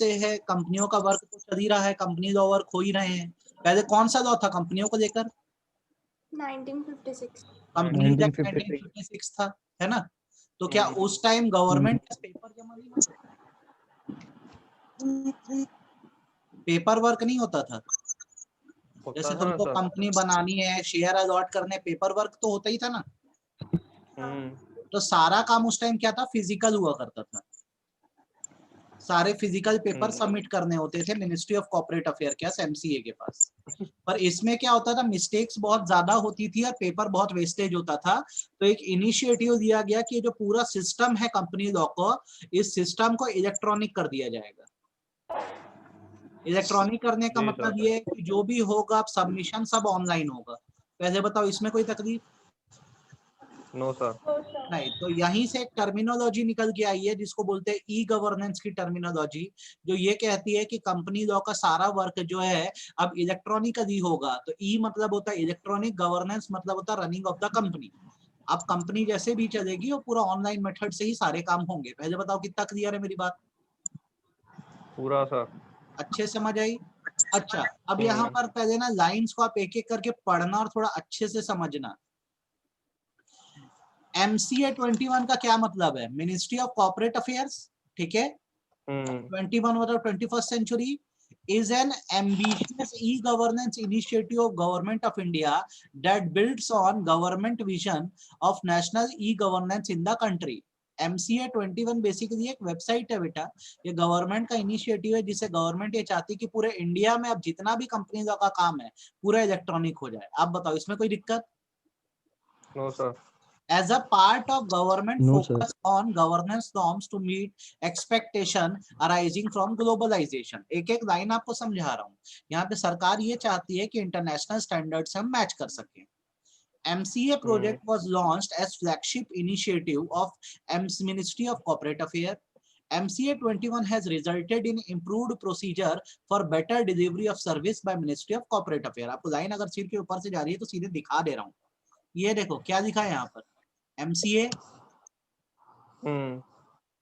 से है, कंपनियों का वर्क तो चल ही रहा है, कंपनी लॉ वर्क हो ही रहे हैं। पहले कौन सा लॉ था कंपनियों को लेकर? 1956। कंपनीज एक्ट 1956 1956 था, है ना? तो क्या उस टाइम गवर्नमेंट पेपर जमा नहीं होता, पेपर वर्क नहीं होता था? जैसे तुमको कंपनी बनानी है, शेयर अलॉट करने, पेपर वर्क तो होता ही था ना। तो सारा काम उस टाइम क्या था, फिजिकल हुआ करता था। सारे फिजिकल पेपर सबमिट करने होते थे मिनिस्ट्री ऑफ कॉर्पोरेट अफेयर के पास, एमसीए के पास। पर इसमें क्या होता था, मिस्टेक्स बहुत ज्यादा होती थी और पेपर बहुत वेस्टेज होता था। तो एक इनिशिएटिव दिया गया कि जो पूरा सिस्टम है कंपनी लॉ को, इस सिस्टम को इलेक्ट्रॉनिक कर दिया जाएगा। इलेक्ट्रॉनिक करने का मतलब ये है कि जो भी होगा सबमिशन सब ऑनलाइन होगा। पहले बताओ, इसमें कोई तकलीफ? No sir. नहीं। तो यहीं से एक टर्मिनोलॉजी निकल के आई है जिसको बोलते हैं ई गवर्नेंस की टर्मिनोलॉजी, जो ये कहती है कि कंपनी लॉ का सारा वर्क जो है अब इलेक्ट्रॉनिकली होगा। तो ई मतलब होता है इलेक्ट्रॉनिक, गवर्नेंस मतलब होता है रनिंग ऑफ द कंपनी। अब कंपनी जैसे भी चलेगी वो पूरा ऑनलाइन मेथड से ही सारे काम होंगे। पहले बताओ कितना क्लियर है मेरी बात? पूरा सर। अच्छे समझ आई? अच्छा, अब यहाँ पर पहले ना लाइंस को आप एक एक करके पढ़ना और थोड़ा अच्छे से समझना। MCA 21 का क्या मतलब है? मिनिस्ट्री ऑफ कॉर्पोरेट अफेयर्स, ठीक है। 21 मतलब 21st century is an ambitious e-governance initiative of Government of India that builds on government vision of national e-governance in the country. MCA 21 basically एक वेबसाइट है बेटा, ये गवर्नमेंट का इनिशिएटिव है जिसे गवर्नमेंट ये चाहती है कि पूरे इंडिया में अब जितना भी कंपनी का काम है पूरा इलेक्ट्रॉनिक हो जाए। आप बताओ इसमें कोई दिक्कत? No sir. As a part of government No, focus on governance norms to meet expectation arising from globalization. एक एक लाइन आपको समझा रहा हूँ। यहाँ पे सरकार ये चाहती है कि इंटरनेशनल स्टैंडर्ड से हम मैच कर सकें। MCA project was launched as flagship initiative of Ministry of Corporate Affairs. MCA 21 has resulted in improved procedure for better delivery of service by Ministry of Corporate Affairs. आपको line अगर सिर के ऊपर से जा रही है तो सीधे दिखा दे रहा हूँ। ये देखो क्या लिखा है यहाँ पर, MCA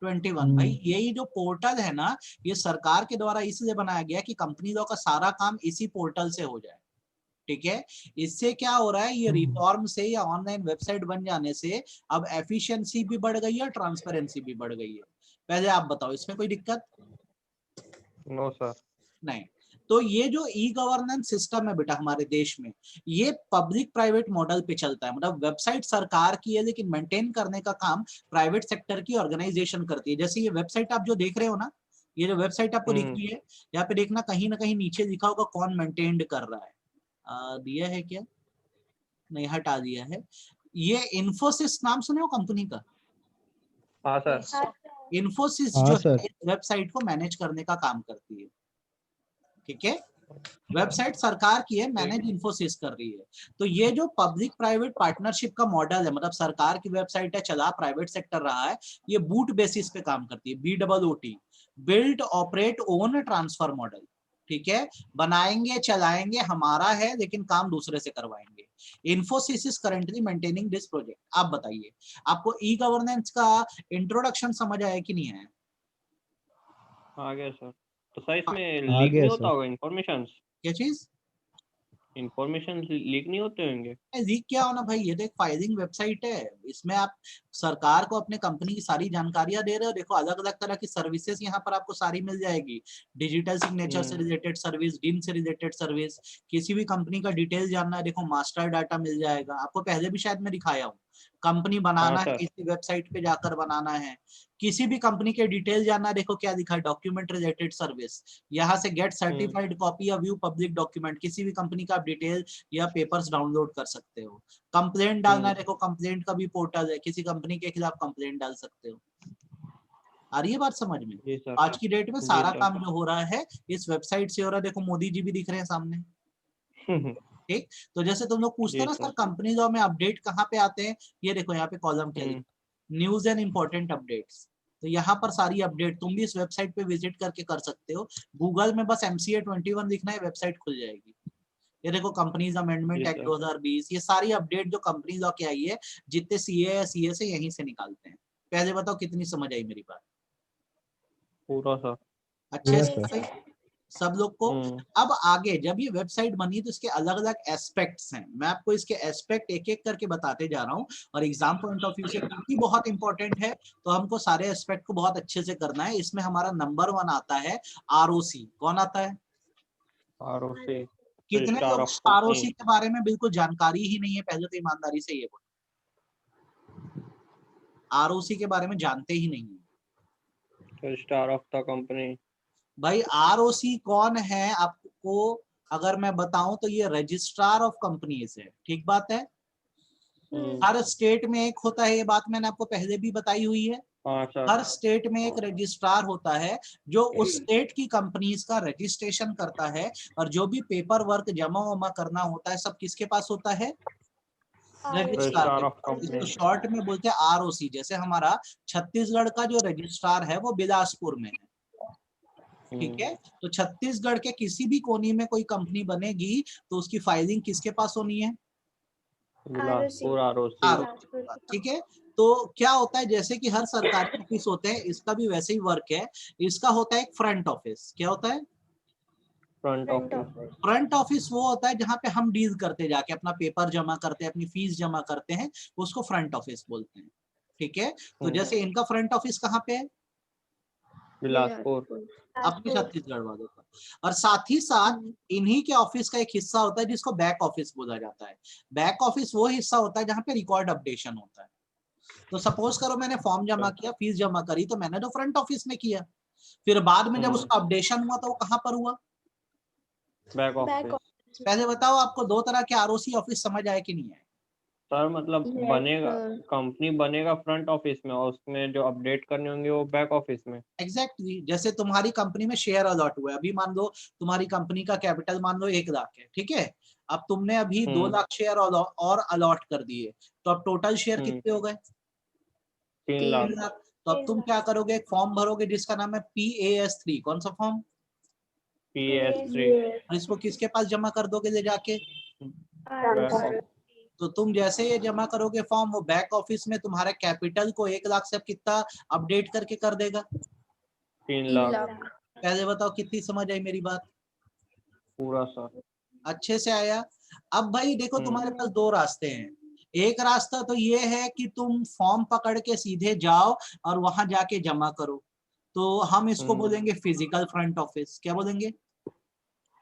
21। भाई यही जो पोर्टल है ना, ये सरकार के द्वारा इसलिए बनाया गया कि कंपनी लॉ का सारा काम इसी पोर्टल से हो जाए, ठीक है। इससे क्या हो रहा है, ये रिफॉर्म से या ऑनलाइन वेबसाइट बन जाने से अब एफिशिएंसी भी बढ़ गई है, ट्रांसपेरेंसी भी बढ़ गई है। पहले आप बताओ इसमें कोई दिक्कत? No sir. नहीं। तो ये जो ई गवर्नेंस सिस्टम है बेटा हमारे देश में, ये पब्लिक प्राइवेट मॉडल पे चलता है। मतलब वेबसाइट सरकार की है लेकिन मेंटेन करने का काम प्राइवेट सेक्टर की ऑर्गेनाइजेशन करती है। जैसे ये वेबसाइट आप जो देख रहे हो ना, ये जो वेबसाइट आपको दिख रही है, यहाँ पे देखना कहीं ना कहीं नीचे लिखा होगा कौन मेंटेन कर रहा है। दिया है क्या? नहीं, हटा दिया है। ये इन्फोसिस नाम सुने हो कंपनी का? हाँ सर। इन्फोसिस हाँ जो सर। है वेबसाइट को मैनेज करने का काम करती है, ठीक है। वेबसाइट सरकार की है, मैनेज इन्फोसिस कर रही है। तो ये जो पब्लिक प्राइवेट पार्टनरशिप का मॉडल है, मतलब सरकार की वेबसाइट है, चला प्राइवेट सेक्टर रहा है, ये बूट बेसिस पे काम करती है, BOOT, build operate own transfer model, ठीक है। बनाएंगे चलाएंगे हमारा है लेकिन काम दूसरे से करवाएंगे। Infosys is currently maintaining this project. आप बताइए, आपको ई गवर्नेंस का इंट्रोडक्शन समझ आया कि नहीं आया? आ गया सर। तो सर इसमें आ लीक गया नहीं होता सर। होगा इन्फॉर्मेशन? क्या चीज? इन्फॉर्मेशन लीक नहीं होते होंगे? लीक क्या होना भाई, ये तो एक फाइलिंग वेबसाइट है। इसमें आप सरकार को अपने कंपनी की सारी जानकारियां दे रहे हो। देखो अलग अलग तरह की सर्विसेज यहाँ पर आपको सारी मिल जाएगी। डिजिटल सिग्नेचर से रिलेटेड सर्विस, डिन से रिलेटेड सर्विस, किसी भी कंपनी का डिटेल जानना है, देखो मास्टर डाटा मिल जाएगा आपको। पहले भी शायद मैं दिखाया हूँ, कंपनी बनाना है किसी वेबसाइट पे जाकर बनाना है। किसी भी कंपनी के डिटेल जानना है, देखो क्या दिखा है, डॉक्यूमेंट रिलेटेड सर्विस। यहाँ से गेट सर्टिफाइड कॉपी या व्यू पब्लिक डॉक्यूमेंट, किसी भी कंपनी का आप डिटेल या पेपर्स डाउनलोड कर सकते हो। कंप्लेंट डालना है, देखो कंप्लेंट का भी पोर्टल है, किसी कंपनी के खिलाफ कंप्लेंट डाल सकते हो। आ रही है बात समझ में? जी सर। आज की डेट में सारा काम जो हो रहा है इस वेबसाइट से हो रहा है। देखो मोदी जी भी दिख रहे हैं सामने, ठीक। तो जैसे तुम लोग पूछते हो ना सर कंपनी लॉ में अपडेट कहाँ पे आते हैं, ये देखो यहाँ पे कॉलम क्या लिखा, न्यूज एंड इंपॉर्टेंट अपडेट्स। तो यहाँ पर सारी अपडेट तुम भी इस वेबसाइट पे विजिट करके कर सकते हो। गूगल में बस MCA 21 लिखना है, वेबसाइट खुल जाएगी। ये देखो कंपनीज अमेंडमेंट एक्ट 2020, ये सारी अपडेट जो कंपनी लॉ के आई है, जितने CA या CA से यहीं से निकालते हैं। पहले बताओ कितनी समझ आई मेरी बात? पूरा सर। अच्छे Yes, से sir. भाई सब लोग को। अब आगे जब ये वेबसाइट बनी तो इसके अलग अलग एस्पेक्ट्स हैं, मैं आपको इसके एस्पेक्ट एक एक करके बताते जा रहा हूँ, और एग्जाम पॉइंट ऑफ व्यू से क्योंकि बहुत इंपॉर्टेंट है तो हमको सारे एस्पेक्ट को बहुत अच्छे से करना है। इसमें हमारा नंबर 1 आता है आरओसी। कौन आता है? आरओसी। कितने रजिस्ट्रार लोग ऑफ कंपनी। आरओसी के बारे में बिल्कुल जानकारी ही नहीं है? पहले तो ईमानदारी से ये बोलो, आरओसी के बारे में जानते ही नहीं है। Registrar of the company. भाई आरओसी कौन है आपको अगर मैं बताऊं तो ये रजिस्ट्रार ऑफ कंपनीज है, ठीक बात है। हर स्टेट में एक होता है, ये बात मैंने आपको पहले भी बताई हुई है। हाँ सर। हर स्टेट में एक रजिस्ट्रार होता है जो उस स्टेट की कंपनीज का रजिस्ट्रेशन करता है, और जो भी पेपर वर्क जमा वमा करना होता है सब किसके पास होता है? रजिस्ट्रार रजिस्ट्रार के ऑफ पास। इसको कंपनी। शॉर्ट में बोलते हैं आरओसी। जैसे हमारा छत्तीसगढ़ का जो रजिस्ट्रार है वो बिलासपुर में है, ठीक है। तो छत्तीसगढ़ के किसी भी कोने में कोई कंपनी बनेगी तो उसकी फाइलिंग किसके पास होनी है? बिलासपुर आरओसी। ठीक है। तो क्या होता है, जैसे कि हर सरकारी ऑफिस होते हैं, इसका भी वैसे ही वर्क है। इसका होता है एक फ्रंट ऑफिस। क्या होता है? Front office. फ्रंट ऑफिस वो होता है जहां पे हम डील करते जाके अपना पेपर जमा करते हैं, अपनी फीस जमा करते हैं, उसको फ्रंट ऑफिस बोलते हैं, ठीक है। तो जैसे इनका फ्रंट ऑफिस कहाँ पे है? बिलासपुर। अपने छत्तीसगढ़ वालों का। और साथ ही साथ इन्हीं के ऑफिस का एक हिस्सा होता है जिसको बैक ऑफिस बोला जाता है। बैक ऑफिस वो हिस्सा होता है जहाँ पे रिकॉर्ड अपडेशन होता है। तो सपोज करो मैंने फॉर्म जमा किया, फीस जमा करी, तो मैंने तो फ्रंट ऑफिस में किया। फिर बाद में जब उसका अपडेशन हुआ तो वो कहाँ पर हुआ? Back office. पहले बताओ, आपको दो तरह के आरओसी ऑफिस समझ आए कि नहीं आए? सर मतलब बनेगा, कंपनी बनेगा फ्रंट ऑफिस में और उसमें जो अपडेट करने होंगे वो बैक ऑफिस में। एग्जैक्टली जैसे तुम्हारी कंपनी में शेयर अलॉट हुआ है, अभी मान लो तुम्हारी कंपनी का कैपिटल मान लो 1 लाख है, ठीक है। अब तुमने अभी 2 लाख शेयर और अलॉट कर दिए, तो अब टोटल शेयर कितने हो गए? 3 लाख। तो अब तुम क्या करोगे? एक फॉर्म भरोगे जिसका नाम है PAS3। कौन सा फॉर्म? PS3। और इसको किसके पास जमा कर दोगे ले जाके? तो तुम जैसे ये जमा करोगे फॉर्म, वो बैक ऑफिस में तुम्हारे कैपिटल को 1 लाख से अब कितना अपडेट करके कर देगा? 3 लाख। पहले बताओ कितनी समझ आई मेरी बात? पूरा सर। अच्छे से आया। अब भाई देखो, तुम्हारे पास 2 रास्ते हैं। एक रास्ता तो ये है कि तुम फॉर्म पकड़ के सीधे जाओ और वहां जाके जमा करो, तो हम इसको बोलेंगे फिजिकल फ्रंट ऑफिस। क्या बोलेंगे?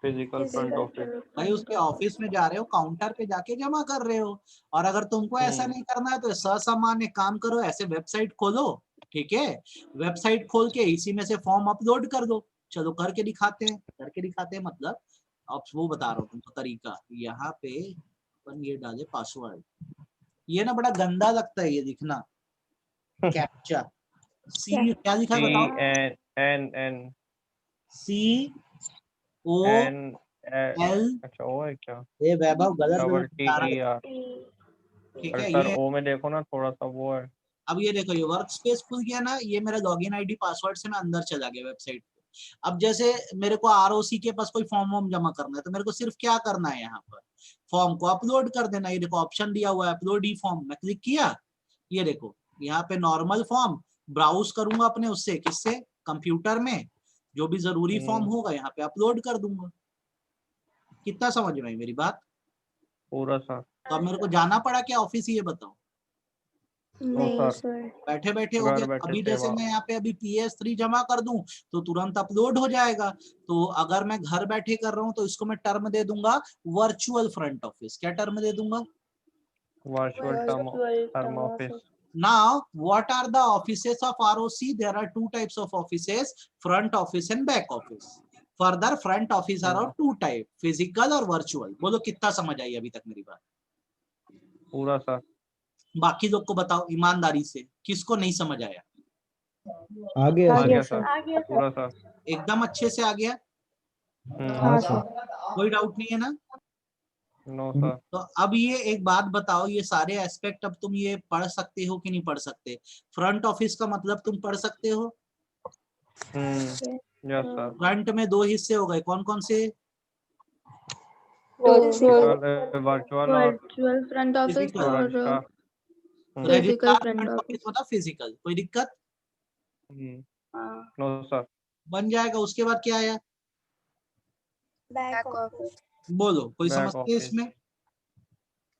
Physical front office. भाई उसके ऑफिस में जा रहे हो, काउंटर पे जाके जमा कर रहे हो। और अगर तुमको ऐसा नहीं करना है तो ससामान्य काम करो, ऐसे वेबसाइट खोलो, ठीक है। वेबसाइट खोल के इसी में से फॉर्म अपलोड कर दो। चलो करके दिखाते हैं, मतलब अब वो बता रहा हूँ तुमको तरीका। यहाँ पे अपन ये डाले पासवर्ड, ये ना बड़ा गंदा लगता है ये लिखना, कैप्चा। सी क्या लिखा है बताओ? CNN। COL। अच्छा ओ है क्या? ये वैभव गलत डबल बता रहा है, TER। ठीक अरे है। सर ये ओ में देखो ना थोड़ा सा वो है। अब ये देखो, ये वर्क स्पेस खुल गया ना, ये मेरा लॉगिन आईडी पासवर्ड से मैं अंदर चला गया वेबसाइट पे। अब जैसे मेरे को आरओसी के पास कोई फॉर्म वॉर्म जमा करना है तो मेरे को सिर्फ क्या करना है, यहाँ पर फॉर्म को अपलोड कर देना। ये देखो ऑप्शन दिया हुआ है अपलोड ई फॉर्म, मैं क्लिक किया, ये देखो यहाँ पे नॉर्मल फॉर्म ब्राउज करूंगा अपने उससे, किससे? कंप्यूटर में। जो भी जरूरी फॉर्म होगा यहाँ पे अपलोड कर दूंगा। कितना समझ में आई मेरी बात? पूरा सर। तो अब मेरे को जाना पड़ा क्या ऑफिस, ये बताओ? नहीं सर। बैठे बैठे हो गया। अभी जैसे मैं यहाँ पे अभी PS3 जमा कर दूं तो तुरंत अपलोड हो जाएगा। तो अगर मैं घर बैठे कर रहा हूँ तो इसको मैं टर्म दे दूंगा वर्चुअल फ्रंट ऑफिस। क्या टर्म दे दूंगा? Virtual term office. Now, what are the offices of ROC? There are 2 types of offices, front office and back office. Further, front office are of 2 type, physical और virtual. बोलो कितना समझ आई अभी तक मेरी बात? पूरा सर। बाकी लोग को बताओ ईमानदारी से, किसको नहीं समझ आया? आ गया सर। पूरा सर। एकदम अच्छे से आ गया? हाँ सर। कोई डाउट नहीं है ना? No sir. तो अब ये एक बात बताओ, ये सारे एस्पेक्ट अब तुम ये पढ़ सकते हो कि नहीं पढ़ सकते? फ्रंट ऑफिस का मतलब तुम पढ़ सकते हो? Yes sir. फ्रंट में 2 हिस्से हो गए, कौन कौन से? वर्चुअल फ्रंट ऑफिस और रजिस्ट्रार फ्रंट ऑफिस मतलब फिजिकल। कोई दिक्कत? No sir. बन जाएगा। उसके बाद क्या आया, बैक ऑफिस। बोलो कोई बैक समझते ऑफिस। इसमें?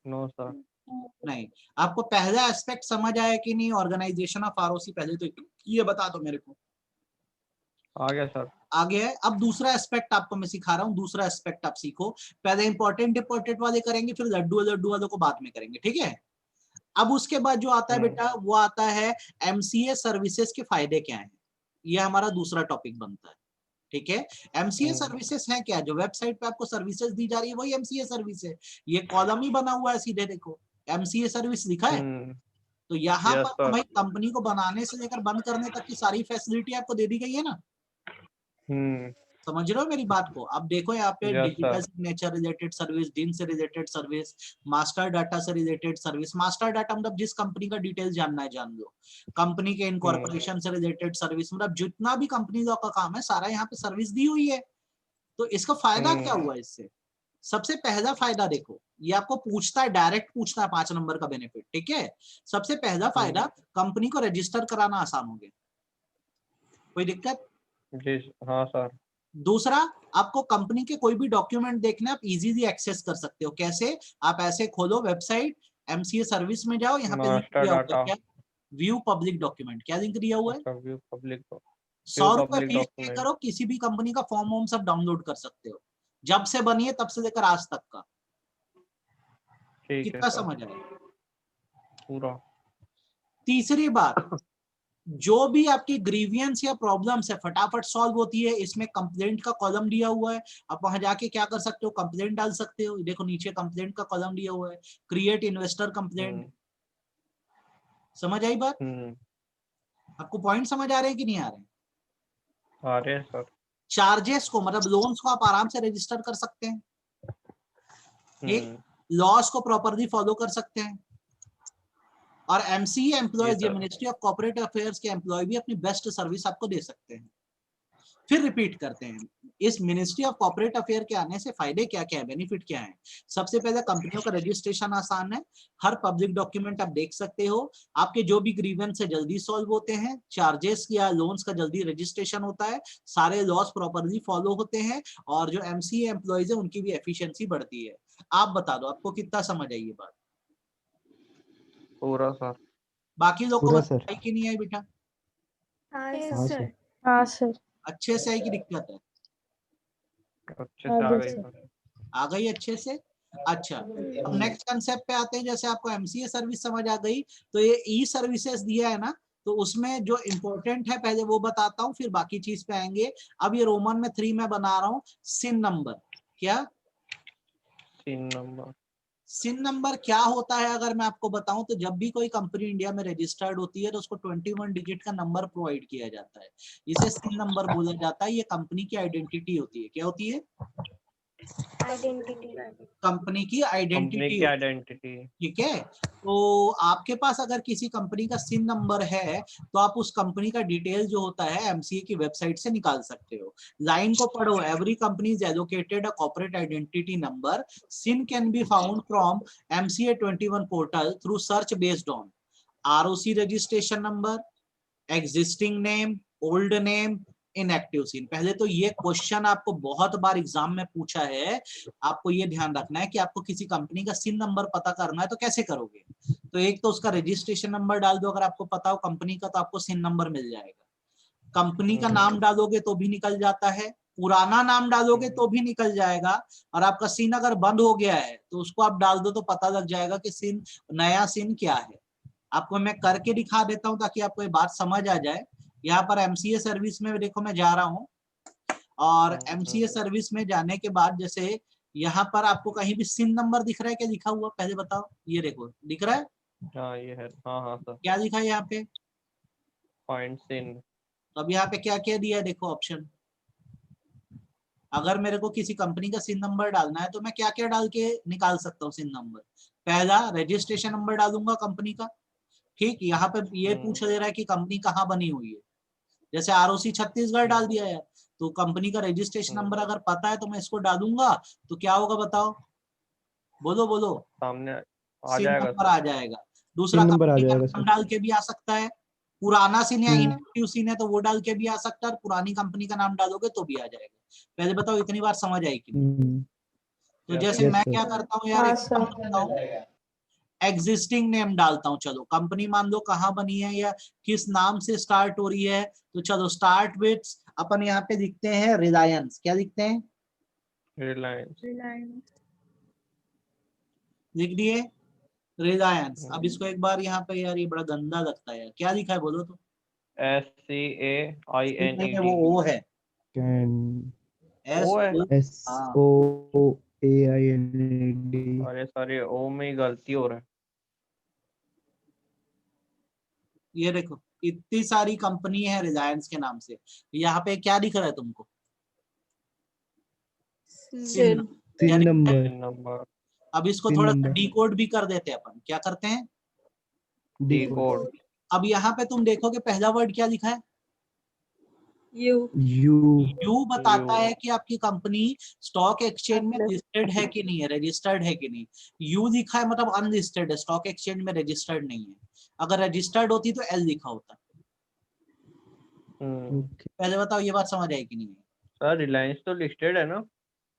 No sir. नहीं। आपको पहला एस्पेक्ट समझ आया कि नहीं, ऑर्गेनाइजेशन ऑफ आरओसी? पहले तो ये बता दो मेरे को। आ गया सर। आगे है। अब दूसरा एस्पेक्ट आपको मैं सिखा रहा हूँ, दूसरा एस्पेक्ट आप सीखो। पहले इंपॉर्टेंट वाले करेंगे, फिर लड्डू वालों को बाद में करेंगे, ठीक है? अब उसके बाद जो आता है बेटा, वो आता है एमसीए सर्विसेज के फायदे क्या हैं। ये हमारा दूसरा टॉपिक बनता है, ठीक है? एमसीए सर्विसेज है क्या? जो वेबसाइट पे आपको सर्विसेज दी जा रही है वही एमसीए सर्विस है। ये कॉलम ही बना हुआ है सीधे, देखो एमसीए सर्विस लिखा है। तो यहाँ Yes, पर तो sir. भाई कंपनी को बनाने से लेकर बंद करने तक की सारी फैसिलिटी आपको दे दी गई है ना। समझ रहे हो मेरी बात को? अब देखो यहाँ पे Yes, digital sir. Signature related service, डिन से रिलेटेड सर्विस, मास्टर डाटा से रिलेटेड सर्विस। मास्टर डाटा मतलब जिस कंपनी का डिटेल जानना है जान लो। कंपनी के इनकॉर्पोरेशन से रिलेटेड सर्विस, मतलब जितना भी कंपनी का काम है सारा यहाँ पे सर्विस दी हुई है। तो इसका फायदा क्या हुआ इससे? सबसे पहला फायदा देखो, ये आपको पूछता है, डायरेक्ट पूछता है 5 नंबर का बेनिफिट, ठीक है? सबसे पहला फायदा, कंपनी को रजिस्टर कराना आसान हो गया। कोई दिक्कत? जी हाँ सर। दूसरा, आपको कंपनी के कोई भी डॉक्यूमेंट देखना आप इजीली एक्सेस कर सकते हो। कैसे? आप ऐसे खोलो वेबसाइट, एमसीए सर्विस में जाओ, यहाँ पे लिंक मास्टर दिया हुआ है डाटा। क्या, व्यू पब्लिक डॉक्यूमेंट। क्या लिंक दिया हुआ है? अच्छा, व्यू पब्लिक। 100 रुपए पब्लिक फीस पे डॉक्यूमेंट। करो, किसी भी कंपनी का फॉर्म वॉर्म सब डाउनलोड कर सकते हो, जब से बनी है तब से लेकर आज तक का। ठीक है कितना सर। समझ आया? पूरा। तीसरी बात, जो भी आपकी ग्रीवियंस या प्रॉब्लम्स है फटाफट सॉल्व होती है। इसमें कंप्लेंट का कॉलम दिया हुआ है, आप वहां जाके क्या कर सकते हो, कंप्लेंट डाल सकते हो। देखो नीचे कंप्लेंट का कॉलम दिया हुआ है, क्रिएट इन्वेस्टर कंप्लेंट। समझ आई बात? आपको पॉइंट समझ आ रहे हैं कि नहीं आ रहे? आ रहे हैं सर। चार्जेस को, मतलब लोन्स को आप आराम से रजिस्टर कर सकते हैं, ठीक? लॉस को प्रॉपरली फॉलो कर सकते हैं। और एमसीए एम्प्लॉयज, ये मिनिस्ट्री ऑफ कॉर्पोरेट अफेयर्स के एम्प्लॉय भी अपनी बेस्ट सर्विस आपको दे सकते हैं। फिर रिपीट करते हैं, इस मिनिस्ट्री ऑफ कॉर्पोरेट अफेयर के आने से फायदे क्या क्या है, बेनिफिट क्या है? सबसे पहले कंपनियों का रजिस्ट्रेशन आसान है, हर पब्लिक डॉक्यूमेंट आप देख सकते हो, आपके जो भी ग्रीवेंस है जल्दी सॉल्व होते हैं, चार्जेस या लोन्स का जल्दी रजिस्ट्रेशन होता है, सारे लॉस प्रॉपरली फॉलो होते हैं, और जो एमसीए एम्प्लॉयज है उनकी भी एफिशिएंसी बढ़ती है। आप बता दो आपको कितना समझ आई ये बात? पूरा सर। बाकी लोग को पूरा सर। आई कि नहीं आई बेटा? हाँ सर। हाँ सर। अच्छे से आई की दिक्कत है? अच्छे से आ गई सर। आ गई अच्छे से? अच्छा, अब नेक्स्ट कंसेप्ट पे आते हैं। जैसे आपको एमसीए सर्विस समझ आ गई, तो ये ई सर्विसेज दिया है ना, तो उसमें जो इम्पोर्टेंट है पहले वो बताता हूँ, फिर बाकी चीज पे आएंगे। अब ये रोमन में 3 में बना रहा हूँ। सिन नंबर क्या? सिन नंबर। सिन नंबर क्या होता है अगर मैं आपको बताऊं, तो जब भी कोई कंपनी इंडिया में रजिस्टर्ड होती है तो उसको 21 डिजिट का नंबर प्रोवाइड किया जाता है, इसे सिन नंबर बोला जाता है। ये कंपनी की आइडेंटिटी होती है। क्या होती है? आइडेंटिटी। कंपनी की कंपनी आइडेंटिटी। की आइडेंटिटी। ठीक है, तो आपके पास अगर किसी कंपनी का सिन नंबर है तो आप उस कंपनी का डिटेल जो होता है एमसीए की वेबसाइट से निकाल सकते हो। लाइन को पढ़ो, every company is allocated a corporate identity number. CIN can be found from MCA 21 portal through search based on ROC registration number, existing name, old name, inactive CIN. पहले तो ये क्वेश्चन आपको बहुत बार एग्जाम में पूछा है, आपको ये ध्यान रखना है कि आपको किसी कंपनी का सिन नंबर पता करना है तो कैसे करोगे? तो एक तो उसका रजिस्ट्रेशन नंबर डाल दो, अगर आपको पता हो कंपनी का तो आपको सिन नंबर मिल जाएगा। कंपनी का नाम डालोगे तो भी निकल जाता है, पुराना नाम डालोगे तो भी निकल जाएगा, और आपका सिन अगर बंद हो गया है तो उसको आप डाल दो तो पता लग जाएगा कि सिन, नया सिन क्या है। आपको मैं करके दिखा देता हूं ताकि आपको ये बात समझ आ जाए। यहाँ पर एमसीए सर्विस में देखो मैं जा रहा हूँ, और एमसीए सर्विस में जाने के बाद जैसे यहाँ पर आपको कहीं भी सिन नंबर दिख रहा है क्या लिखा हुआ? पहले बताओ, ये देखो दिख रहा है? हाँ ये है। हाँ हाँ सर। क्या लिखा है यहाँ पे? पॉइंट सिन। तो अब यहाँ पे क्या क्या दिया है देखो ऑप्शन। अगर मेरे को किसी कंपनी का सिन नंबर डालना है तो मैं क्या क्या डाल के निकाल सकता हूँ सिन नंबर? पहला, रजिस्ट्रेशन नंबर डालूंगा कंपनी का, ठीक। यहाँ पे ये पूछ दे रहा है कि कंपनी कहाँ बनी हुई है, जैसे आरओसी छत्तीसगढ़ डाल दिया है, तो कंपनी का रजिस्ट्रेशन नंबर अगर पता है तो मैं इसको डालूंगा तो क्या होगा बताओ, बोलो बोलो। सामने आ सिन जाएगा नंबर सर। आ जाएगा। दूसरा, सिन नंबर आ कंपनी का जाएगा नाम सर। डाल के भी आ सकता है, पुराना सीन या हम्म। इनएक्टिव सीन है तो वो डाल के भी आ सकता है, और पुरानी कंपनी का नाम डालोगे तो भी आ जाएगा। पहले बताओ इतनी बार समझ आई कि नहीं? तो जैसे Yes, मैं sir. क्या करता हूँ यार, हाँ, एक sir. काम करता हूँ, एग्जिस्टिंग नेम डालता हूँ। चलो कंपनी मान लो कहाँ बनी है या किस नाम से स्टार्ट हो रही है, तो चलो स्टार्ट विथ अपन यहाँ पे लिखते हैं रिलायंस। क्या लिखते हैं? रिलायंस। लिख दिए रिलायंस। अब इसको एक बार यहाँ पे, यार ये बड़ा गंदा लगता है यार, क्या लिखा है बोलो तो? SCAINED। वो ओ है, Can एस ओ है। SOAINED. अरे सारे ओ में ही गलती हो रहा है। ये देखो इतनी सारी कंपनी है रिलायंस के नाम से, यहाँ पे क्या दिख रहा है तुमको? Sin. Sin number. नंबर अब इसको पिन थोड़ा सा नंबर। डिकोड भी कर देते हैं अपन। क्या करते हैं? D Decode. कोड। अब यहाँ पे तुम देखोगे पहला वर्ड क्या लिखा है? U. यू बताता U। है कि आपकी कंपनी स्टॉक एक्सचेंज में लिस्टेड है कि नहीं है, रजिस्टर्ड है कि नहीं। यू लिखा है मतलब अनलिस्टेड है, स्टॉक एक्सचेंज में रजिस्टर्ड नहीं है। अगर रजिस्टर्ड होती तो एल लिखा होता। Okay. पहले बताओ ये बात समझ आई कि नहीं? सर रिलायंस तो लिस्टेड है ना?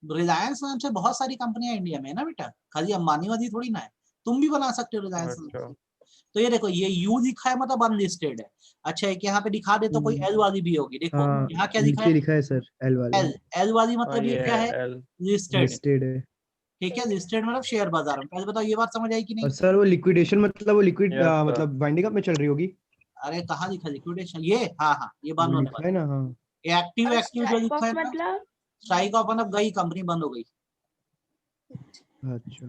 रिलायंस नाम से बहुत सारी कंपनियां इंडिया में है ना बेटा, खाली अंबानी वाली थोड़ी ना है। तुम भी बना सकते हो रिलायंस नाम अच्छा। से। तो ये देखो ये यू लिखा है मतलब अनलिस्टेड है। अच्छा एक यहाँ पे दिखा दे तो कोई एल वाली भी होगी। देखो हाँ, यहाँ क्या लिखा नीचे है? लिखा है सर एल वाला। एल। एल वाली हाँ मतलब ये ये क्या है? एल। लिस्टेड। लिस्टेड है। ठीक है, लिस्टेड मतलब शेयर बाजार में। पहले बताओ ये बात समझ आई कि और नहीं? सर वो लिक्विडेशन मतलब वो लिक्विड Yes, sir. मतलब वाइंडिंग अप में चल रही होगी। अरे कहाँ लिखा लिक्विडेशन? ये हाँ हाँ ये बंद वो होने लिखा है वाला ना। हाँ है। एक्टिव एक्टिव जो लिखा है ना, मतलब स्ट्राइक ऑफ मतलब गई, कंपनी बंद हो गई। अच्छा।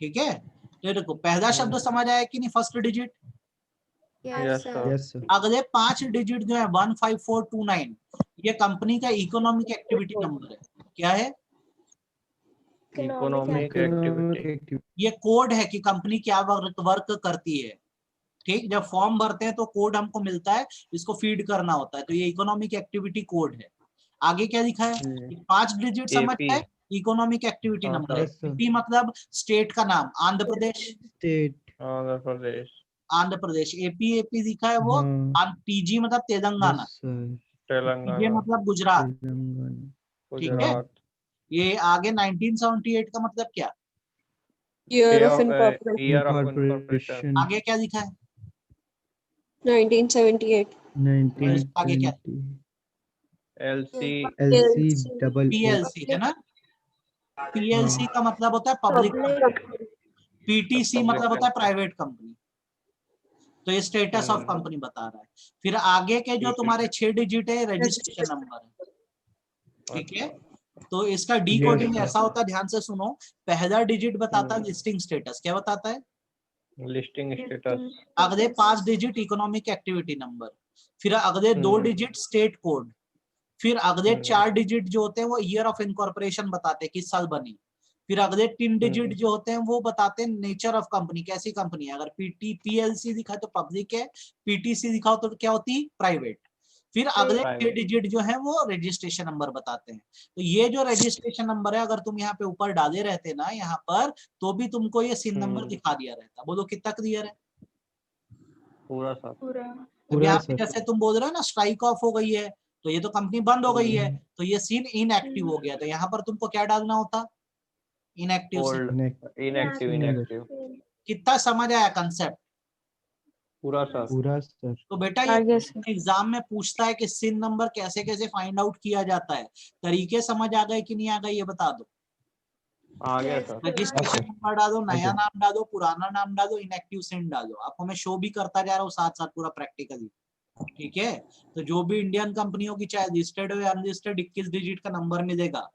ठीक है, तो देखो पहला शब्द समझ आया कि नहीं? First digit. Yes, sir. Yes sir. अगले 5 डिजिट जो है 15429, ये कंपनी का इकोनॉमिक एक्टिविटी नंबर है। क्या है? Economic activity. ये कोड है कि कंपनी क्या वर्क करती है। ठीक, जब फॉर्म भरते हैं तो कोड हमको मिलता है, इसको फीड करना होता है, तो ये इकोनॉमिक एक्टिविटी कोड है। आगे क्या लिखा है? 5 डिजिट समझ AP। है, इकोनॉमिक एक्टिविटी हाँ, नंबर है। yes, sir. AP मतलब स्टेट का नाम, Andhra Pradesh. State. Andhra Pradesh. Andhra Pradesh AP, AP लिखा है वो। हाँ टीजी मतलब तेलंगाना। Yes sir. ये तेलंगाना। मतलब गुजरात। तेलंगाना। ठीक है, गुजरात। ये आगे 1978 का मतलब क्या? Year of incorporation. Year of incorporation. Incorporation. आगे क्या लिखा है? 1978. आगे क्या? 1920. LC। LC double O. PLC है ना। पीएलसी का मतलब होता है पब्लिक कंपनी। पीटीसी मतलब होता है प्राइवेट कंपनी। तो ये स्टेटस ऑफ कंपनी बता रहा है। फिर आगे के जो तुम्हारे 6 डिजिट है रजिस्ट्रेशन नंबर है। ठीक है, तो इसका डी कोडिंग Yes, sir. ऐसा होता है, ध्यान से सुनो। पहला डिजिट बताता है लिस्टिंग स्टेटस। क्या बताता है? Listing status. अगले 5 डिजिट इकोनॉमिक एक्टिविटी नंबर। फिर अगले 2 डिजिट स्टेट कोड। फिर अगले 4 डिजिट जो होते हैं वो ईयर ऑफ इनकॉर्पोरेशन बताते हैं, किस साल बनी। फिर अगले 3 डिजिट जो होते हैं वो बताते हैं नेचर ऑफ कंपनी, कैसी कंपनी है। अगर पीएलसी लिखा है तो पब्लिक है, पीटीसी लिखा हो तो क्या होती? प्राइवेट। फिर अगले 6 डिजिट जो है वो रजिस्ट्रेशन नंबर बताते हैं। तो ये जो रजिस्ट्रेशन नंबर है, अगर तुम यहाँ पे ऊपर डाले रहते ना यहाँ पर, तो भी तुमको ये सिन नंबर दिखा दिया रहता। बोलो कितना क्लियर है? पूरा सा। अब यहाँ पे जैसे तुम बोल रहे हो ना स्ट्राइक ऑफ हो गई है, तो ये तो कंपनी बंद हो गई है, तो ये सीन इनएक्टिव हो गया। तो यहाँ पर तुमको क्या डालना होता? Inactive scene. इनएक्टिव। इनएक्टिव। कितना समझ आया कंसेप्ट? पूरा सा। पूरा सर। तो बेटा ये एग्जाम में पूछता है कि सिन नंबर कैसे कैसे फाइंड आउट किया जाता है। तरीके समझ आ गए कि नहीं आ गए ये बता दो। आ गया सर। रजिस्ट्रेशन नंबर डालो, नया नाम डालो, पुराना नाम डालो, इनएक्टिव सिन डालो। आपको मैं शो भी करता जा रहा हूँ साथ साथ पूरा प्रैक्टिकली। ठीक है, तो जो भी इंडियन कंपनियों की चाहे लिस्टेड हो या अनलिस्टेड 21 डिजिट का नंबर मिलेगा।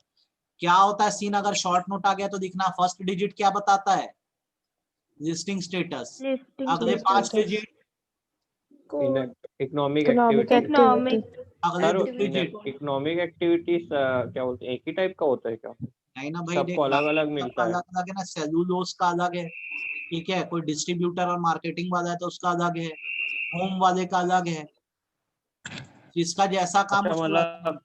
क्या होता है सीन? अगर शॉर्ट नोट आ गया तो दिखना फर्स्ट डिजिट क्या बताता है? Listing status. अगले 5 digit economic Economic activity. activity. अगले सर 2 डिजिट। इकोनॉमिक एक्टिविटीज क्या बोलते हैं, एक ही टाइप का होता है क्या? नहीं ना भाई, सबको अलग अलग मिलता है। अलग अलग है ना। सेलुलोज का अलग है, ठीक है, कोई डिस्ट्रीब्यूटर और मार्केटिंग वाला है तो उसका अलग है, होम वाले का अलग है, जिसका जैसा काम अच्छा, उसको। मतलब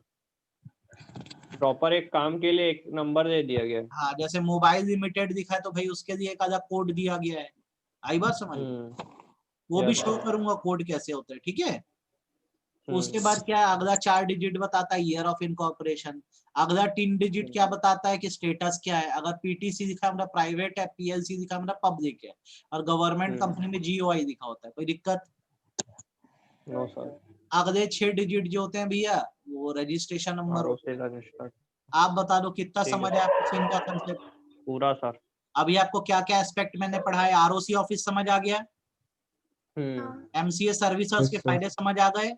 प्रॉपर एक काम के लिए एक नंबर दे दिया गया है। हाँ, जैसे मोबाइल लिमिटेड दिखा है तो भाई उसके लिए एक अलग कोड दिया गया है। आई बात समझ? वो भी Yes, शो sir. करूंगा कोड कैसे होता है, ठीक है। उसके हम्म, बाद क्या है, अगला 4 डिजिट बताता है ईयर ऑफ इनकॉर्पोरेशन। अगला 3 डिजिट क्या बताता है कि स्टेटस क्या है। अगर पीटीसी दिखा मतलब प्राइवेट है, पीएलसी दिखा मतलब पब्लिक है, और गवर्नमेंट कंपनी में जीओआई दिखा होता है। कोई दिक्कत? No sir. अगले 6 डिजिट जो होते हैं भैया वो रजिस्ट्रेशन नंबर होते आरओसी हैं। रजिस्टर्ड। आप बता दो कितना ठीक है समझ है आपको सिम का कंसेप्ट? पूरा सर। अभी आपको क्या क्या एस्पेक्ट मैंने पढ़ाए? आरओसी ऑफिस समझ आ गया, हम्म एमसीए सर्विस और Yes, उसके sir. फायदे समझ आ गए,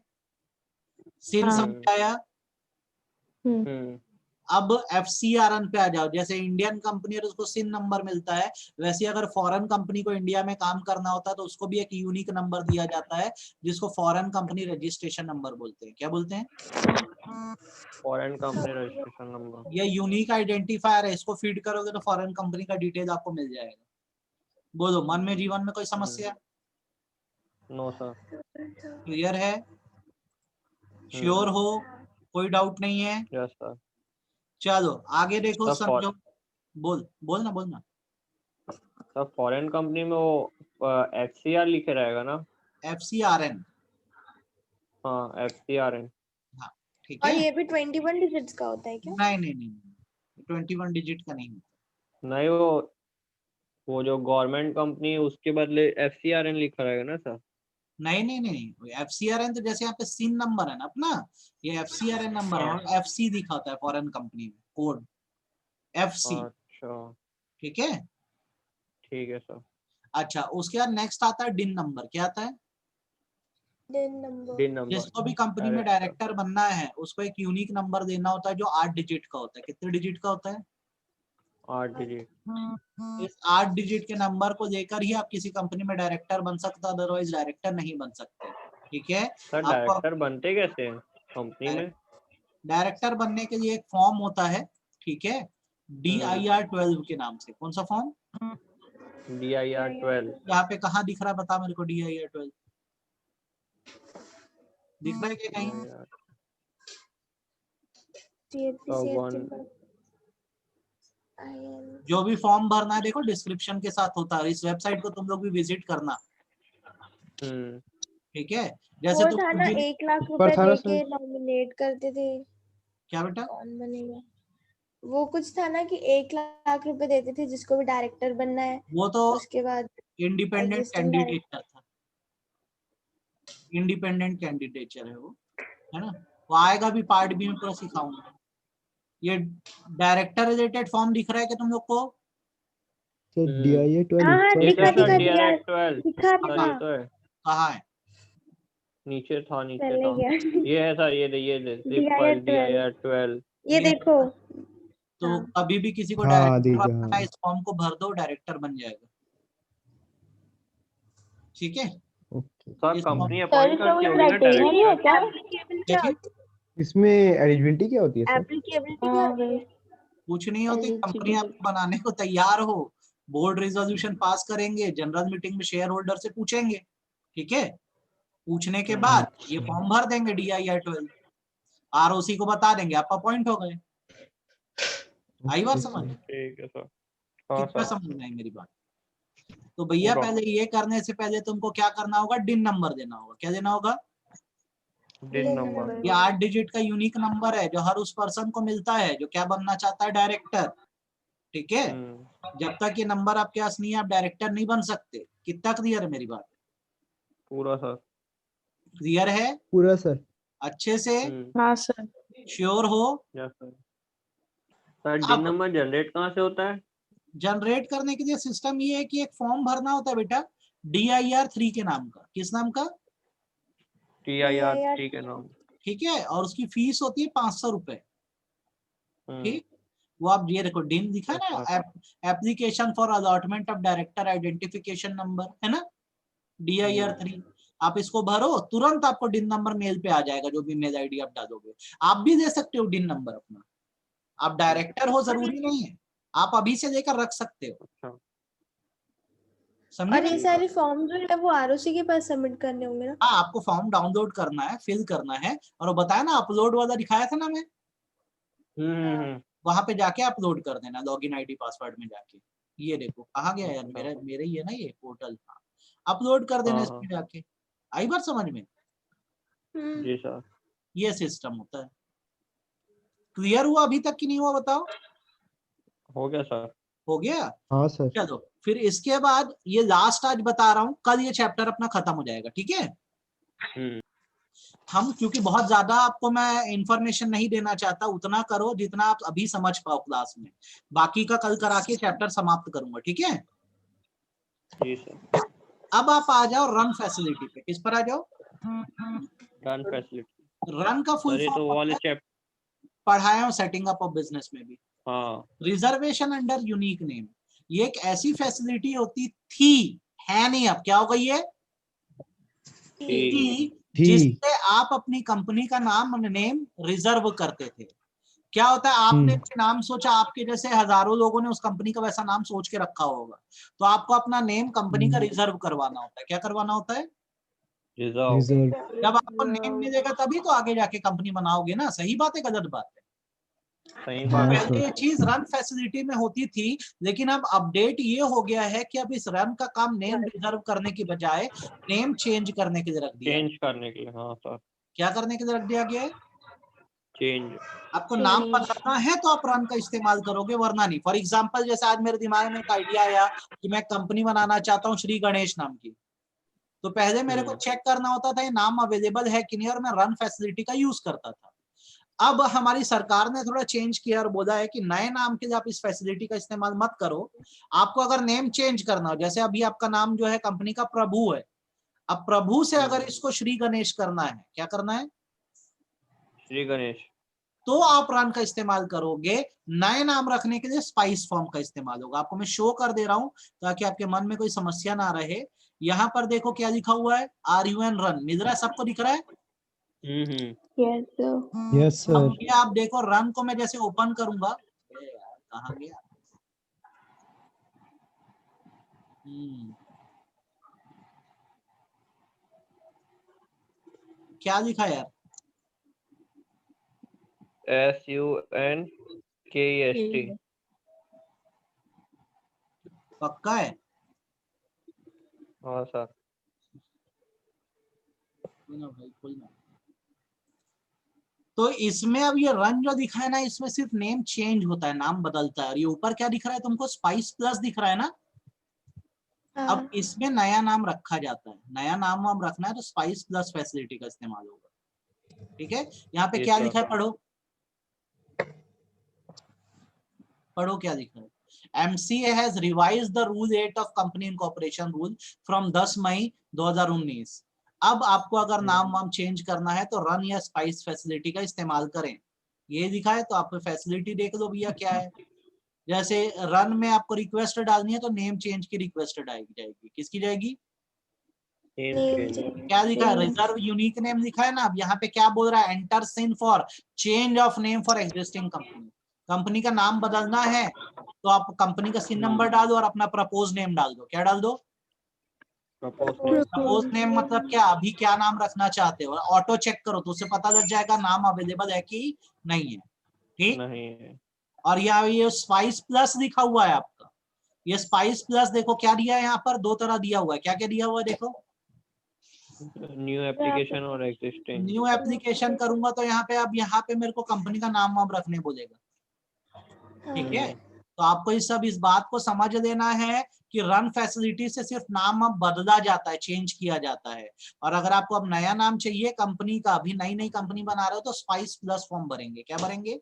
सिम हाँ। समझ आया। हम्म अब एफसीआरएन पे आ जाओ। जैसे इंडियन कंपनी है तो उसको सिन नंबर मिलता है, वैसे अगर फॉरेन कंपनी को इंडिया में काम करना होता है तो उसको भी एक यूनिक नंबर दिया जाता है, जिसको फॉरेन कंपनी रजिस्ट्रेशन नंबर बोलते हैं। क्या बोलते हैं? Foreign company registration number. ये यूनिक आइडेंटिफायर है, इसको फीड करोगे तो फॉरेन कंपनी का डिटेल आपको मिल जाएगा। बोलो मन में जीवन में कोई समस्या? No sir. क्लियर है? श्योर हो? कोई डाउट नहीं है? Yes sir. चलो आगे देखो, सर समझो। बोलना बोलना। सर फॉरेन कंपनी में वो एफसीआर लिखे रहेगा ना? एफसीआरएन, हाँ एफसीआरएन। हाँ ठीक और है। ये भी 21 डिजिट्स का होता है क्या? नहीं 21 डिजिट का नहीं। नहीं वो जो गवर्नमेंट कंपनी है उसके बदले एफसीआरएन लिखा रहेगा ना सर? नहीं एफसीआरएन तो जैसे यहाँ पे सिन नंबर है ना अपना, ये एफसीआरएन नंबर है, और एफसी दिखाता है फॉरेन कंपनी में कोड, एफसी। अच्छा ठीक है। ठीक है सर। अच्छा उसके बाद नेक्स्ट आता है डिन नंबर। क्या आता है? दिन नंबर। डिन नंबर। जिसको भी कंपनी में डायरेक्टर बनना है उसको एक यूनिक नंबर देना होता है जो 8 डिजिट का होता है। कितने डिजिट का होता है? 8 डिजिट। इस 8 डिजिट के नंबर को लेकर ही आप किसी कंपनी में डायरेक्टर बन सकते हो, अदरवाइज डायरेक्टर नहीं बन सकते। ठीक है। सर आपको डायरेक्टर बनते कैसे हैं कंपनी में? डायरेक्टर बनने के लिए एक फॉर्म होता है, ठीक है, DIR-12 के नाम से। कौन सा फॉर्म? DIR-12। यहाँ पे कहाँ दिख रहा है बता मेरे को? DIR-12 दिख रहा है क्या कहीं? जो भी फॉर्म भरना है देखो डिस्क्रिप्शन के साथ होता है, इस वेबसाइट को तुम लोग भी विजिट करना। ठीक है। जैसे वो तुम था ना 1 लाख ऊपर रुपए था ना दे के सर? नॉमिनेट करते थे, क्या बेटा? कौन बनेगा? वो कुछ था ना कि 1 लाख रुपए देते थे जिसको भी डायरेक्टर बनना है, वो तो उसके बाद इंडिपेंडेंट एग्जिस्टिंग कैंडिडेट था, इंडिपेंडेंट कैंडिडेचर है वो, है ना। वो आएगा भी पार्ट बी में पूरा सिखाऊंगा। ये डायरेक्टर रिलेटेड फॉर्म दिख रहा है क्या तुम लोग को? सर DIA 12 हाँ ऊपर ये दिखा तो सर दिखा DIR-12 दिखा सर दिखा ये तो है। कहाँ है? नीचे था चले गया ये है सर, ये दे जिप फाइल DIR-12 DIR-12। ये देखो। तो हाँ। कभी भी किसी को हाँ डायरेक्टर दिखा बनना है हाँ इस फॉर्म को भर दो, डायरेक्टर बन जाएगा। ठीक है। ओके। सर इस कंपनी फॉर्म अपॉइंट करती होगी ना डायरेक्टर? क्या होती इसमें एलिजिबिलिटी क्या होती है है? सर? एप्लीकेबिलिटी क्या होती है? कुछ नहीं होती, कंपनी आपको बनाने को तैयार हो, बोर्ड रेजोल्यूशन पास करेंगे, जनरल मीटिंग में शेयर होल्डर से पूछेंगे। ठीक है। पूछने के बाद ये फॉर्म भर देंगे DIR-12, ROC को बता देंगे, आप अपॉइंट हो गए। आई बात समझ? ठीक है सर। हाँ कितना सर समझ में मेरी बात? तो भैया पूरा पहले ये करने से पहले तुमको क्या करना होगा? डिन नंबर देना होगा। क्या देना होगा? डिन नंबर। ये 8 डिजिट का यूनिक नंबर है जो हर उस पर्सन को मिलता है जो क्या बनना चाहता है? डायरेक्टर। ठीक है। जब तक ये नंबर आपके पास नहीं है आप डायरेक्टर नहीं बन सकते। कितना क्लियर है मेरी बात? पूरा सर। क्लियर है? पूरा सर। अच्छे से हाँ सर। श्योर हो? Yes sir. सर डिन अब नंबर जनरेट कहाँ से होता है? जनरेट करने के लिए सिस्टम ये है कि एक फॉर्म भरना होता है बेटा DIR-3 के नाम का। किस नाम का? DIR-3 के नाम। ठीक है। और उसकी फीस होती है 500 रुपए। हम्म ठीक। वो आप ये देखो डिन दिखा ना, application for allotment of director identification number, है ना, DIR-3। आप इसको भरो, तुरंत आपको डिन नंबर मेल पे आ जाएगा, जो भी मेल आईडी आप डालोगे। आप भी दे सकते हो डिन नंबर अपना, आप डायरेक्टर हो जरूरी नहीं है, आप अभी से लेकर रख सकते हो। अच्छा। समझे और ये मेरी? सारे फॉर्म जो है वो आरओसी के पास सबमिट करने होंगे ना? हाँ आपको फॉर्म डाउनलोड करना है, फिल करना है, और वो बताया ना अपलोड वाला दिखाया था ना मैं, वहां पे जाके अपलोड कर देना लॉगिन आईडी पासवर्ड में जाके। ये देखो कहाँ गया यार, मेरा मेरे ही है ना ये पोर्टल। हाँ अपलोड कर देना हाँ, इसमें जाके। आई बात समझ में? जी सर। ये सिस्टम होता है। क्लियर हुआ अभी तक कि नहीं हुआ बताओ? हो गया सर। हो गया? हाँ सर। चलो फिर इसके बाद ये लास्ट आज बता रहा हूँ, कल ये चैप्टर अपना खत्म हो जाएगा, ठीक है? हम क्योंकि बहुत ज्यादा आपको मैं इंफॉर्मेशन नहीं देना चाहता, उतना करो जितना आप अभी समझ पाओ क्लास में, बाकी का कल करा के चैप्टर समाप्त करूंगा, ठीक है? जी सर। अब आप आ जाओ रन फैसिलिटी पे। किस पर आ जाओ? Run facility. रन का फुल सर ये तो फॉर्म वाले चैप्टर। पढ़ाया हूँ सेटिंग अप ऑफ बिजनेस में भी। हाँ। रिजर्वेशन अंडर यूनिक नेम, ये एक ऐसी फैसिलिटी होती थी, है नहीं अब, क्या हो गई है? ठीक। जिससे आप अपनी कंपनी का नाम नेम रिजर्व करते थे। क्या होता है, आपने नाम सोचा, आपके जैसे हजारों लोगों ने उस कंपनी का वैसा नाम सोच के रखा होगा, तो आपको अपना नेम कंपनी का रिजर्व करवाना होता है। क्या करवाना होता है? रिजर्व। जब आपको नेम मिलेगा तभी तो आगे जाके कंपनी बनाओगे ना। सही बात है गलत बात है? सही बात है। पहले ये चीज रन फैसिलिटी में होती थी, लेकिन अब अपडेट ये हो गया है कि अब इस रन का काम नेम रिजर्व करने की बजाय नेम चेंज करने के लिए रख दिया। चेंज करने के लिए। हाँ सर। क्या करने के लिए रख दिया गया है? चेंज। आपको नाम बदलना है तो आप रन का इस्तेमाल करोगे, वरना नहीं। फॉर एग्जांपल जैसे आज मेरे दिमाग में एक आइडिया आया कि मैं कंपनी बनाना चाहता हूँ श्री गणेश नाम की, तो पहले मेरे को चेक करना होता था ये नाम अवेलेबल है कि नहीं, और मैं रन फैसिलिटी का यूज करता था। अब हमारी सरकार ने थोड़ा चेंज किया और बोला है कि नए नाम के लिए आप इस फैसिलिटी का इस्तेमाल मत करो। आपको अगर नेम चेंज करना हो, जैसे अभी आपका नाम जो है कंपनी का प्रभु है, अब प्रभु से अगर इसको श्री गणेश करना है, क्या करना है? श्री गणेश। तो आप रन का इस्तेमाल करोगे। नए नाम रखने के लिए स्पाइस फॉर्म का इस्तेमाल होगा। आपको मैं शो कर दे रहा हूं ताकि आपके मन में कोई समस्या ना रहे। यहाँ पर देखो क्या लिखा हुआ है, RUN रन मिल रहा है, सबको दिख रहा है? Yes, sir. यस अब सर। ये आप देखो, रन को मैं जैसे ओपन करूंगा, कहाँ गया? क्या लिखा यार? SUNKEST। पक्का है? हाँ सर। भाई खोलना। तो इसमें अब ये रन जो दिखा है ना, इसमें सिर्फ नेम चेंज होता है, नाम बदलता है। और ये ऊपर क्या दिख रहा है तुमको? स्पाइस प्लस दिख रहा है ना? अब इसमें नया नाम रखा जाता है। नया नाम वाम रखना है तो स्पाइस प्लस फैसिलिटी का इस्तेमाल होगा, ठीक है? यहाँ पे क्या लिखा है, पढ़ो पढ़ो क्या लिखा है। MCA has revised the Rule 8 of Company Incorporation Rule from 10 मई 2019। अब आपको अगर नाम वाम चेंज करना है तो रन या स्पाइस फैसिलिटी का इस्तेमाल करें। ये लिखा है तो आप फैसिलिटी देख लो भैया क्या है। जैसे रन में आपको रिक्वेस्ट डालनी है तो नेम चेंज की रिक्वेस्ट जाएगी। किसकी जाएगी? क्या लिखा है? रिजर्व यूनिक नेम लिखा है ना। अब यहाँ पे क्या बोल रहा है? Enter CIN for change of name for existing company. Company का नाम बदलना है तो आप कंपनी का सिन नंबर डाल दो और अपना प्रपोज नेम डाल दो। क्या डाल दो? प्रपोज नेम मतलब क्या, अभी क्या नाम रखना चाहते हो। ऑटो चेक करो तो उसे पता लग जाएगा नाम अवेलेबल है कि नहीं है, ठीक? नहीं है। और यहाँ ये स्पाइस प्लस लिखा हुआ है आपका। ये स्पाइस प्लस देखो क्या दिया है यहाँ पर, दो तरह दिया हुआ है। क्या क्या दिया हुआ है देखो? न्यू एप्लीकेशन और एग्जिस्टिंग। न्यू एप्लीकेशन करूंगा तो यहाँ पे, अब यहाँ पे मेरे को कंपनी का नाम वाम रखने बोलेगा, ठीक है? तो आपको इस बात को समझ लेना है कि रन फैसिलिटी से सिर्फ नाम अब बदला जाता है, चेंज किया जाता है। और अगर आपको अब नया नाम चाहिए कंपनी का, अभी नई नई कंपनी बना रहे हो तो स्पाइस प्लस फॉर्म भरेंगे। क्या भरेंगे?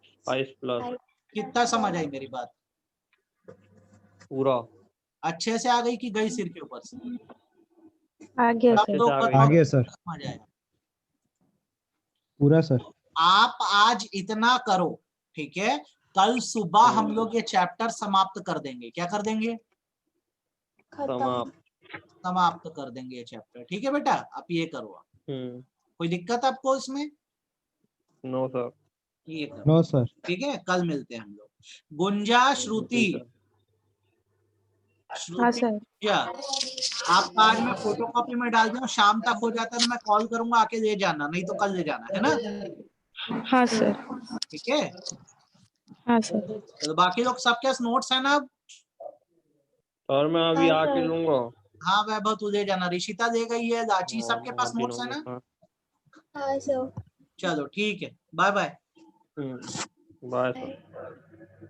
Spice plus. कितना समझ आई मेरी बात? पूरा अच्छे से आ गई कि गई सिर के ऊपर से? आ गया सब सर। लोग आ बताओ गया सर। समझ आया? पूरा सर। आप आज इतना करो, ठीक है? कल सुबह हम लोग ये चैप्टर समाप्त कर देंगे। क्या कर देंगे? समाप्त कर देंगे ये चैप्टर, ठीक है बेटा? आप ये करो। कोई दिक्कत आपको इसमें? No sir. ये करो, नो सर। ठीक है? कल मिलते हैं हम लोग। गुंजा, श्रुति, हाँ सर। गुंजा, आपका आज मैं फोटो कॉपी में डाल दूं, शाम तक हो जाता है तो मैं कॉल करूंगा, आके ले जाना, नहीं तो कल ले जाना, है ना? हाँ सर। ठीक है? हाँ सर। तो बाकी लोग सबके पास नोट्स है ना? अब सर मैं अभी आके लूंगा। हाँ वैभव तू दे जाना, ऋषिता दे गई है, दाची सबके पास हाँ, नोट्स है तीनों ना? में, हाँ सर। चलो ठीक है, बाय बाय। Bye sir.